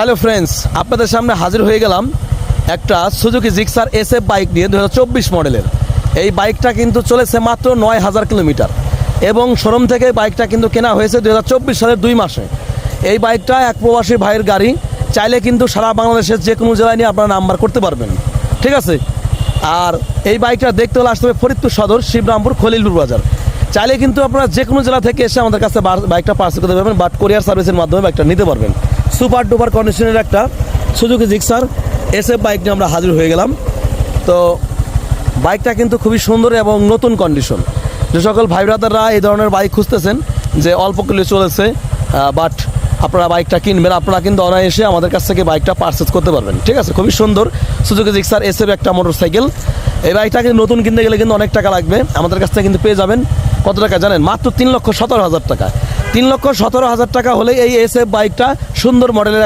Hello friends, আপনাদের সামনে হাজির হয়ে গেলাম একটা সুজুকি জিক্সার SF বাইক নিয়ে 2024 মডেলের। এই বাইকটা কিন্তু চলেছে মাত্র 9000 কিলোমিটার এবং শোরুম থেকে বাইকটা কিন্তু কেনা হয়েছে 2024 সালের 2 মাসে। এই বাইকটা এক প্রবাসী ভাইয়ের গাড়ি, চাইলে কিন্তু সারা বাংলাদেশের যে কোনো জেলায় নিয়ে আপনারা নাম্বার করতে পারবেন, ঠিক আছে। আর এই বাইকটা দেখতে হলে আসতে হবে ফরিদপুর সদর, শিবরামপুর, খলিলপুর বাজার। চাইলে কিন্তু আপনারা যে কোনো জেলা থেকে এসে আমাদের কাছে বাইকটা পার্সেল করতে পারবেন, বাট কোরিয়ার সার্ভিসের মাধ্যমে বাইকটা নিতে পারবেন। সুপার ডুপার কন্ডিশনের একটা সুজুকি জিক্সার SF বাইক নিয়ে আমরা হাজির হয়ে গেলাম। তো বাইকটা কিন্তু খুবই সুন্দর এবং নতুন কন্ডিশন। যে সকল ভাই ব্রাদাররা এই ধরনের বাইক খুঁজতেছেন যে অল্প কিলো চলেছে বাট আপনারা বাইকটা কিনবেন, আপনারা কিন্তু অনায়াসে আমাদের কাছ থেকে বাইকটা পারচেজ করতে পারবেন, ঠিক আছে। খুবই সুন্দর সুজুকি জিক্সার SF একটা মোটরসাইকেল। এই বাইকটা কিন্তু নতুন কিনতে গেলে কিন্তু অনেক টাকা লাগবে, আমাদের কাছ থেকে কিন্তু পেয়ে যাবেন কত টাকা জানেন? মাত্র 3,17,000 টাকা। 3,17,000 টাকা হলে এই SF বাইকটা সুন্দর মডেলের